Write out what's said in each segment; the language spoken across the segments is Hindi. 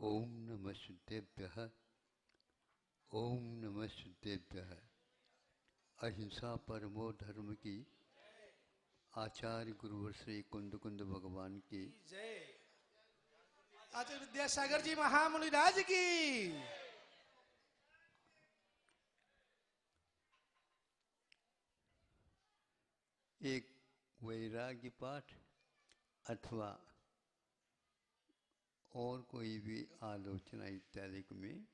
ओम नमः शुद्धेभ्यः। ओम नमः शुद्धेभ्यः। अहिंसा परमो धर्म की आचार्य गुरुवर श्री कुंद कुंद भगवान की जय। आचार्य विद्यासागर जी महामुनिराज की। एक वैराग्य पाठ अथवा और कोई भी आलोचना इत्यादि में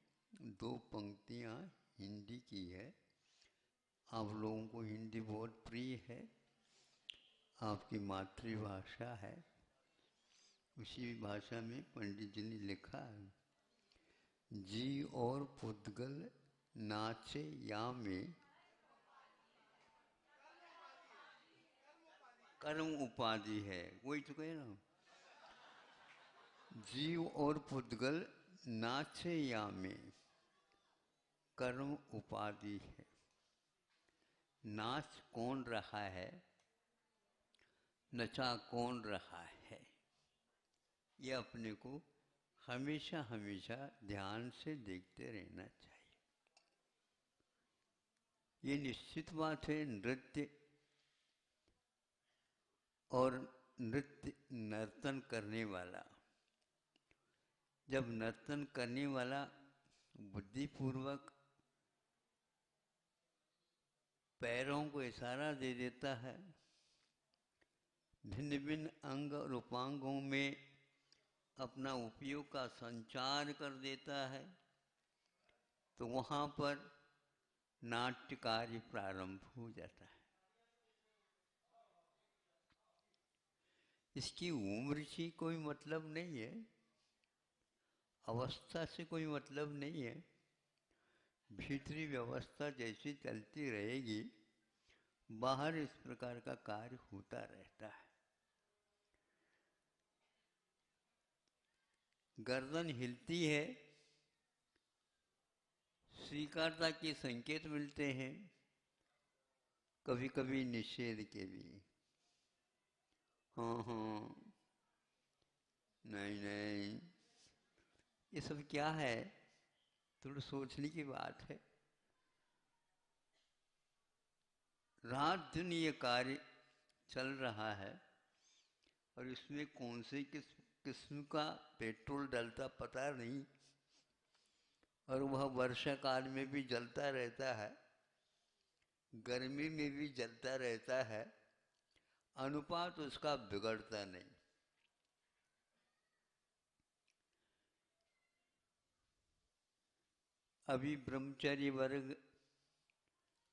दो पंक्तियाँ हिंदी की है। आप लोगों को हिंदी बहुत प्रिय है, आपकी मातृभाषा है। उसी भाषा में पंडित जी ने लिखा है, जी और पुद्गल नाचे या में कर्म उपाधि है। वही तो कह रहा हूँ, जीव और पुद्गल नाचे या में कर्म उपाधि है। नाच कौन रहा है, नचा कौन रहा है, ये अपने को हमेशा हमेशा ध्यान से देखते रहना चाहिए। ये निश्चित बात है, नृत्य और नृत्य नर्तन करने वाला, जब नर्तन करने वाला बुद्धिपूर्वक पैरों को इशारा दे देता है, भिन्न भिन्न अंग और उपांगों में अपना उपयोग का संचार कर देता है, तो वहाँ पर नाट्य कार्य प्रारंभ हो जाता है। इसकी उम्र से कोई मतलब नहीं है, अवस्था से कोई मतलब नहीं है। भीतरी व्यवस्था जैसी चलती रहेगी, बाहर इस प्रकार का कार्य होता रहता है। गर्दन हिलती है, स्वीकारता के संकेत मिलते हैं, कभी कभी निषेध के भी। हाँ हाँ, नहीं नहीं, ये सब क्या है, थोड़ा सोचने की बात है। रात दिन ये कार्य चल रहा है और इसमें कौन से किस्म का पेट्रोल डलता पता नहीं, और वह वर्षा काल में भी जलता रहता है, गर्मी में भी जलता रहता है, अनुपात उसका बिगड़ता नहीं। अभी ब्रह्मचारी वर्ग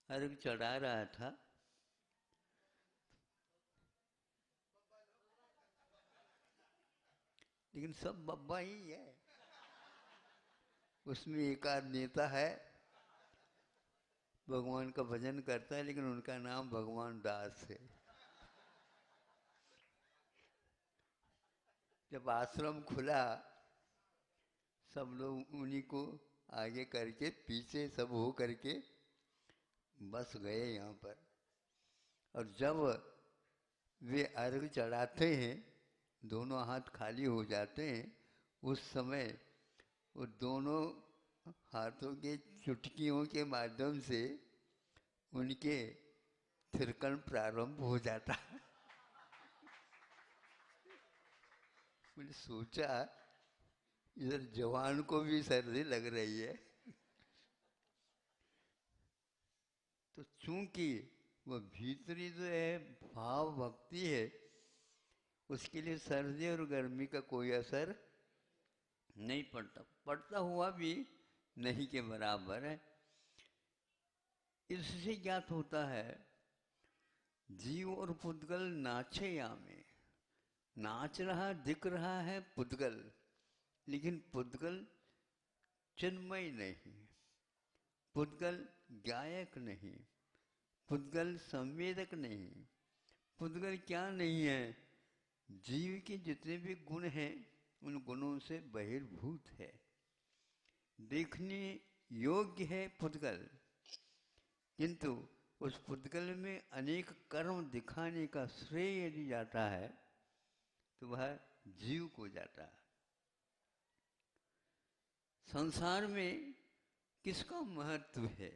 अर्घ चढ़ा रहा था, लेकिन सब बब्बा ही है। उसमें एक आध नेता है, भगवान का भजन करता है, लेकिन उनका नाम भगवान दास है। जब आश्रम खुला, सब लोग उन्हीं को आगे करके पीछे सब हो करके बस गए यहाँ पर। और जब वे अर्घ चढ़ाते हैं, दोनों हाथ खाली हो जाते हैं, उस समय वो दोनों हाथों के चुटकियों के माध्यम से उनके थिरकन प्रारंभ हो जाता है। मैंने सोचा, इधर जवान को भी सर्दी लग रही है, तो चूंकि वह भीतरी जो है भाव भक्ति है, उसके लिए सर्दी और गर्मी का कोई असर नहीं पड़ता, पड़ता हुआ भी नहीं के बराबर है। इससे ज्ञात होता है, जीव और पुद्गल नाचे या में, नाच रहा दिख रहा है पुद्गल, लेकिन पुद्गल चिन्मय नहीं, पुद्गल गायक नहीं, पुद्गल संवेदक नहीं। पुद्गल क्या नहीं है, जीव के जितने भी गुण हैं उन गुणों से बहिर्भूत है, देखने योग्य है पुद्गल, किंतु उस पुद्गल में अनेक कर्म दिखाने का श्रेय यदि जाता है तो वह जीव को जाता है। संसार में किसका महत्व है।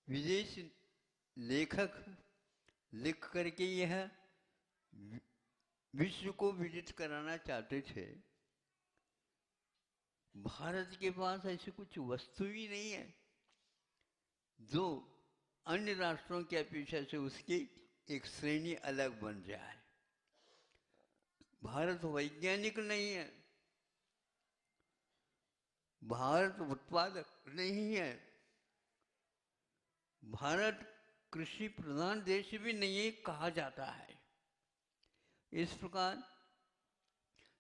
विदेश लेखक लिख करके यह विश्व को विदित कराना चाहते थे, भारत के पास ऐसी कुछ वस्तु ही नहीं है जो अन्य राष्ट्रों की अपेक्षा से उसकी एक श्रेणी अलग बन जाए। भारत वैज्ञानिक नहीं है, भारत उत्पादक नहीं है, भारत कृषि प्रधान देश भी नहीं कहा जाता है। इस प्रकार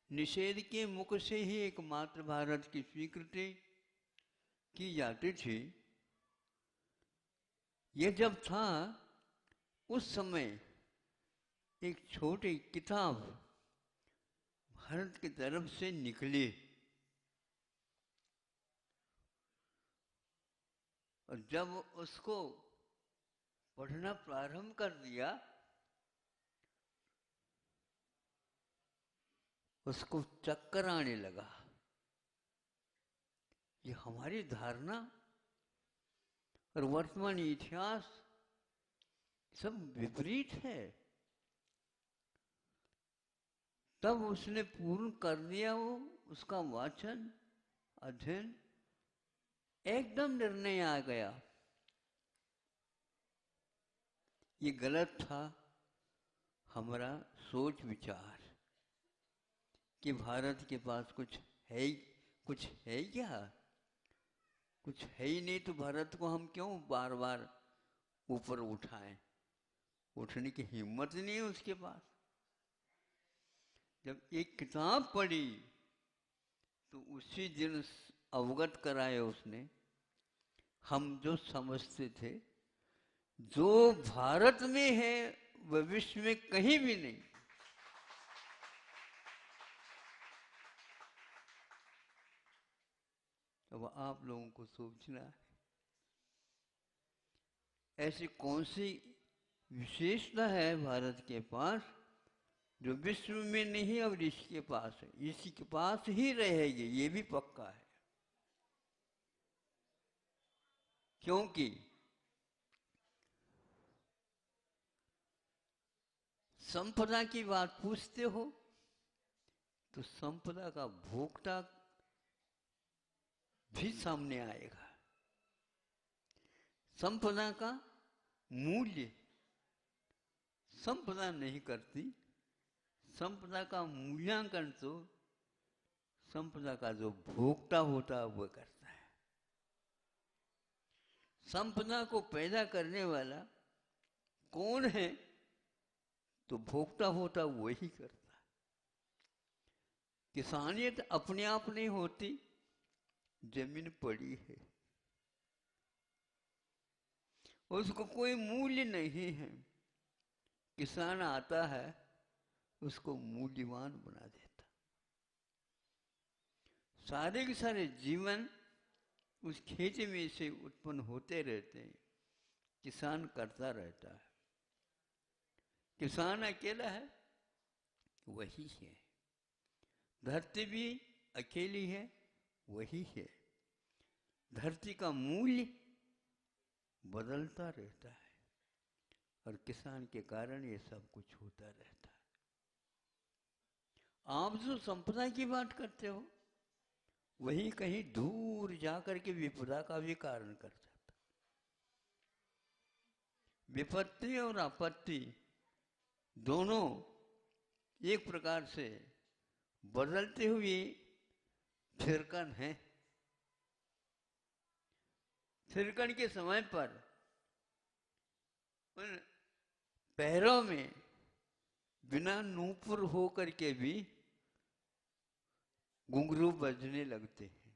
निषेध के मुख से ही एकमात्र भारत की स्वीकृति की जाती थी। यह जब था उस समय एक छोटी किताब भारत की तरफ से निकली और जब उसको पढ़ना प्रारंभ कर दिया, उसको चक्कर आने लगा। ये हमारी धारणा और वर्तमान इतिहास सब विपरीत है। तब उसने पूर्ण कर दिया वो उसका वाचन अध्ययन, एकदम निर्णय आ गया ये गलत था हमारा सोच विचार कि भारत के पास कुछ है क्या, कुछ है ही नहीं तो भारत को हम क्यों बार बार ऊपर उठाएं। उठने की हिम्मत नहीं है उसके पास। जब एक किताब पढ़ी तो उसी दिन अवगत कराया उसने, हम जो समझते थे जो भारत में है वह विश्व में कहीं भी नहीं। अब आप लोगों को सोचना है ऐसी कौन सी विशेषता है भारत के पास जो विश्व में नहीं और इसके पास है। इसी के पास ही रहेगी, ये भी पक्का है। क्योंकि संपदा की बात पूछते हो तो संपदा का भोक्ता भी सामने आएगा। संपदा का मूल्य संपदा नहीं करती, संपदा का मूल्यांकन तो संपदा का जो भोक्ता होता है वह करता है। संपदा को पैदा करने वाला कौन है तो भोक्ता होता वही करता है। किसानियत अपने आप नहीं होती, जमीन पड़ी है, उसको कोई मूल्य नहीं है। किसान आता है उसको मूल्यवान बना देता। सारे के सारे जीवन उस खेती में से उत्पन्न होते रहते हैं, किसान करता रहता है। किसान अकेला है वही है, धरती भी अकेली है वही है। धरती का मूल्य बदलता रहता है और किसान के कारण ये सब कुछ होता रहता है। आप जो संपदा की बात करते हो वही कहीं दूर जाकर के विपदा का भी कारण कर जाता। विपत्ति और आपत्ति दोनों एक प्रकार से बदलते हुए थिरकन है। थिरकन के समय पर उन पैरों में बिना नूपुर होकर के भी घुंघरू बजने लगते हैं।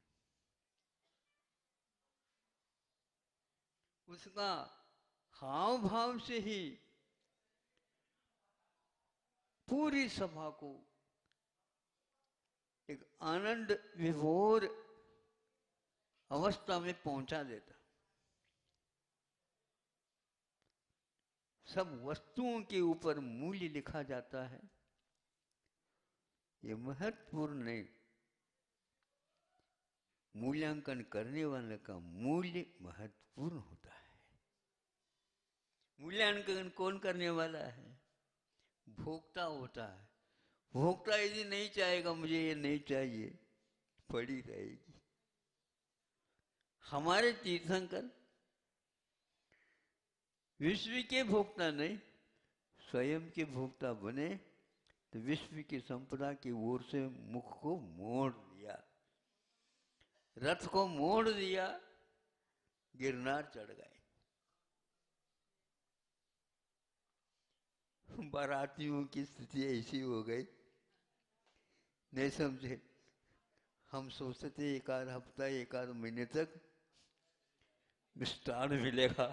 उसका हाव भाव से ही पूरी सभा को एक आनंद विभोर अवस्था में पहुंचा देता। सब वस्तुओं के ऊपर मूल्य लिखा जाता है। ये महत्वपूर्ण नहीं। मूल्यांकन करने वाले का मूल्य महत्वपूर्ण होता है। मूल्यांकन कौन करने वाला है? भोक्ता होता है। भोक्ता यदि नहीं चाहेगा, मुझे ये नहीं चाहिए, पड़ी रहेगी। हमारे तीर्थंकर विश्व के भोक्ता नहीं, स्वयं के भोक्ता बने तो विश्व की संपदा की ओर से मुख को मोड़ दिया, रथ को मोड़ दिया, गिरनार चढ़ गए। बारातियों की स्थिति ऐसी हो गई, नहीं समझे। हम सोचते थे एक आध हफ्ता, एक आध महीने तक मिष्ठान मिलेगा।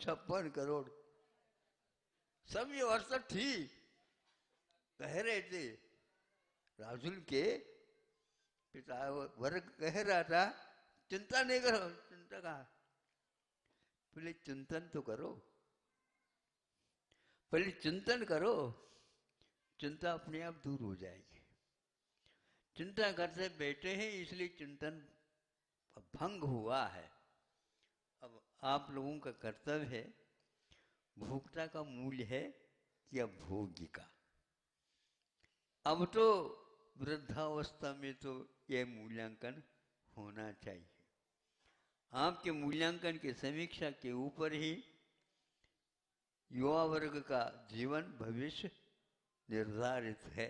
56 करोड़ सब व्यवस्था थी। कह रहे थे, राजुल के पिता वर्ग कह रहा था, चिंता नहीं करो। चिंता कहा? पहले चिंतन तो करो, पहले चिंतन करो, चिंता अपने आप दूर हो जाएगी। चिंता करते बैठे हैं, इसलिए चिंतन भंग हुआ है। अब आप लोगों का कर्तव्य है, भोक्ता का मूल्य है या भोग्य का। अब तो वृद्धावस्था में तो यह मूल्यांकन होना चाहिए। आपके मूल्यांकन की समीक्षा के ऊपर ही युवा वर्ग का जीवन भविष्य निर्धारित है।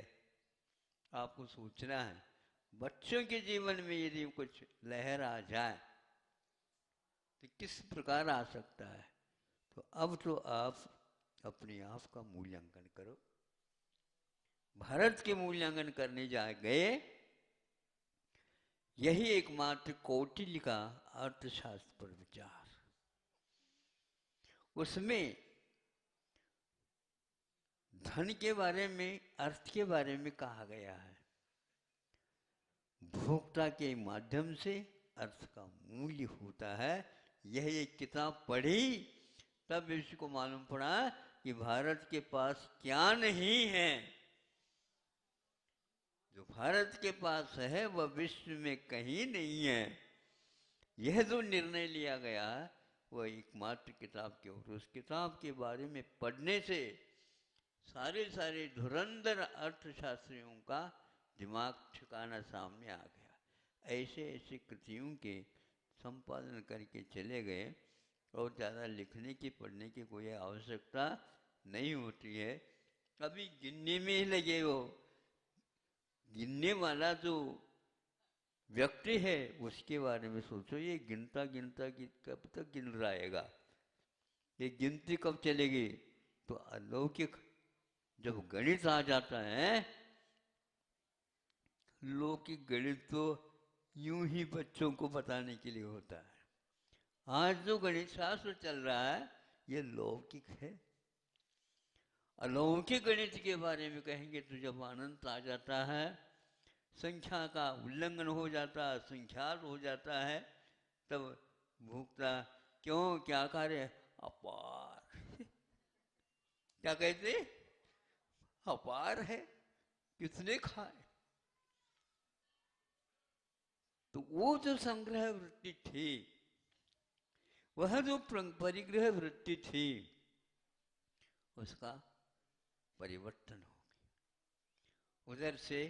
आपको सोचना है, बच्चों के जीवन में यदि कुछ लहर आ जाए तो किस प्रकार आ सकता है। तो अब तो आप अपने आप का मूल्यांकन करो। भारत के मूल्यांकन करने जा गए, यही एकमात्र कौटिल्य का अर्थशास्त्र पर विचार। उसमें धन के बारे में, अर्थ के बारे में कहा गया है। भोक्ता के माध्यम से अर्थ का मूल्य होता है। यह एक किताब पढ़ी तब इसको मालूम पड़ा कि भारत के पास क्या नहीं है। जो भारत के पास है वह विश्व में कहीं नहीं है। यह जो निर्णय लिया गया वह एकमात्र किताब के, और उस किताब के बारे में पढ़ने से सारे धुरंधर अर्थशास्त्रियों का दिमाग ठिकाना सामने आ गया। ऐसे कृतियों के संपादन करके चले गए, और ज़्यादा लिखने की पढ़ने की कोई आवश्यकता नहीं होती है। अभी गिनने में ही लगे हो। गिनने वाला जो व्यक्ति है उसके बारे में सोचो। ये गिनता गिनता कि कब तक गिन रहेगा, ये गिनती कब चलेगी। तो अलौकिक जब गणित आ जाता है, लौकिक गणित तो यूं ही बच्चों को बताने के लिए होता है। आज जो गणित शास्त्र चल रहा है ये लौकिक है। अलौकिक गणित के बारे में कहेंगे तो जब आनंद आ जाता है, संख्या का उल्लंघन हो जाता है, संख्यात हो जाता है, तब भोक्ता क्यों, क्या कार्य, अपार। क्या कहते, अपार है, किसने खाए। तो वो जो संग्रह वृत्ति थी, वह जो परिग्रह वृत्ति थी, उसका परिवर्तन हो गया। उधर से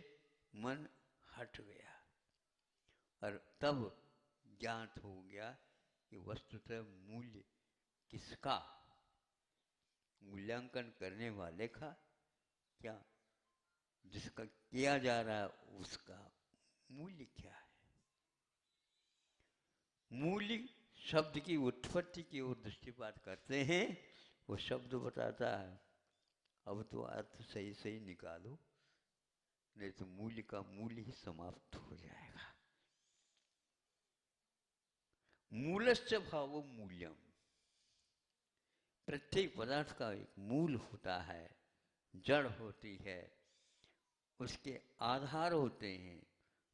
मन हट गया, और तब ज्ञात हो गया कि वस्तुतः मूल्य किसका, मूल्यांकन करने वाले का, क्या जिसका किया जा रहा है उसका मूल्य क्या है। मूल्य शब्द की उत्पत्ति की ओर दृष्टिपात करते हैं। वो शब्द बताता है, अब तो अर्थ सही सही निकालो, नहीं तो मूल्य का मूल्य ही समाप्त हो जाएगा। मूलश्च भावो मूल्यम। प्रत्येक पदार्थ का एक मूल होता है, जड़ होती है, उसके आधार होते हैं।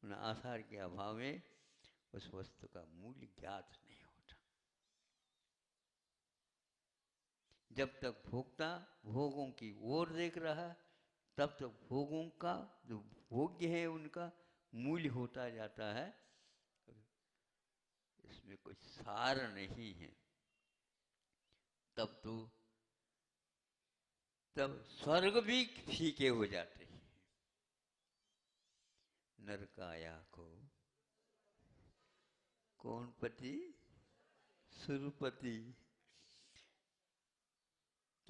उन आधार के अभाव में उस वस्तु का मूल्य ज्ञात नहीं होता। जब तक भोक्ता भोगों की ओर देख रहा, तब तक भोगों का जो भोग्य है उनका मूल्य होता जाता है। इसमें कोई सार नहीं है। तब स्वर्ग भी फीके हो जाते हैं। नरकाया को कौन पति? सुरपति।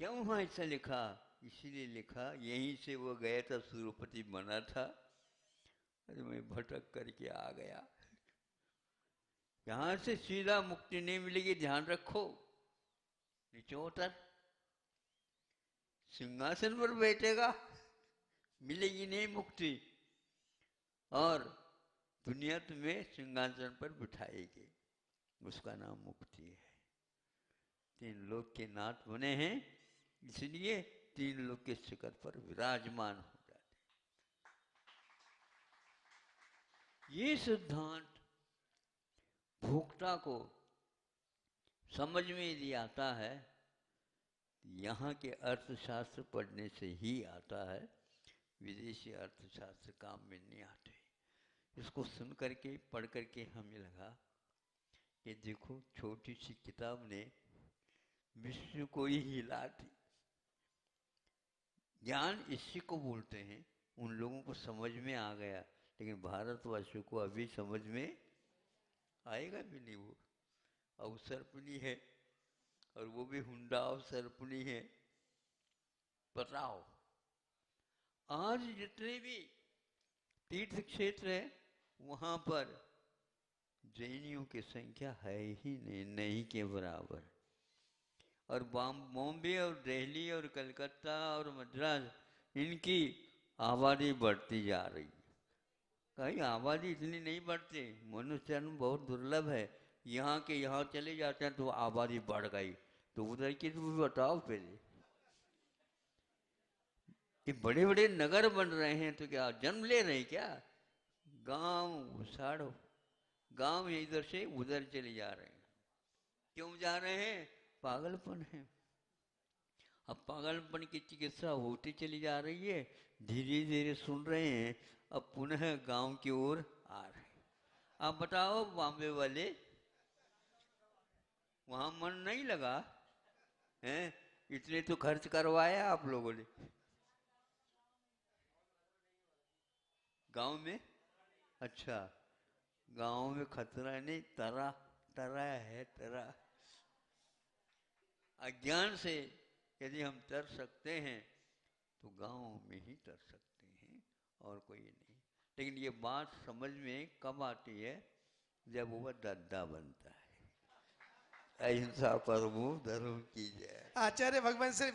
क्यों वहां ऐसा लिखा? इसीलिए लिखा, यहीं से वो गया था, सुरपति बना था। अरे मैं भटक करके आ गया। यहां से सीधा मुक्ति नहीं मिलेगी, ध्यान रखो। नीचे उतर, सिंहासन पर बैठेगा, मिलेगी नहीं मुक्ति। और दुनिया तुम्हें सिंहासन पर बिठाएगी, उसका नाम मुक्ति है। तीन लोक के नाथ बने हैं, इसलिए तीन लोक के शिखर पर विराजमान हो जाते। ये सिद्धांत भोक्ता को समझ में यदि आता है, यहाँ के अर्थशास्त्र पढ़ने से ही आता है। विदेशी अर्थशास्त्र काम में नहीं आते। इसको सुन करके पढ़ करके हमें लगा कि देखो, छोटी सी किताब ने विश्व को ही हिला दी। ज्ञान इसी को बोलते हैं। उन लोगों को समझ में आ गया, लेकिन भारतवासियों को अभी समझ में आएगा भी नहीं। वो अवसर्पणी है, और वो भी हुंडा अवसर्पणी है। बताओ, आज जितने भी तीर्थ क्षेत्र है, वहां पर जैनियों की संख्या है ही नहीं के बराबर। और बॉम्बे और दिल्ली और कलकत्ता और मद्रास, इनकी आबादी बढ़ती जा रही है। कहीं आबादी इतनी नहीं बढ़ती, मनुष्य जन्म बहुत दुर्लभ है। यहाँ के यहाँ चले जाते हैं तो आबादी बढ़ गई, तो उधर की तो बताओ पहले। ये बड़े बड़े नगर बन रहे हैं तो क्या जन्म ले रहे हैं क्या? गांव साड़ो, गांव इधर से उधर चले जा रहे हैं। क्यों जा रहे हैं? पागलपन है। अब पागलपन की चिकित्सा होती चली जा रही है। धीरे धीरे सुन रहे हैं, अब पुनः गांव की ओर आ रहे हैं। आप बताओ, बॉम्बे वाले, वहां मन नहीं लगा है? इतने तो खर्च करवाया आप लोगों ने। गांव में अच्छा, गांव में खतरा नहीं, तरा तरा है, तरा। अज्ञान से यदि हम तर सकते हैं तो गांव में ही तर सकते हैं, और कोई नहीं। लेकिन ये बात समझ में कब आती है? जब वह दद्दा बनता है। अहिंसा परमो धर्म की जय। आचार्य भगवान श्री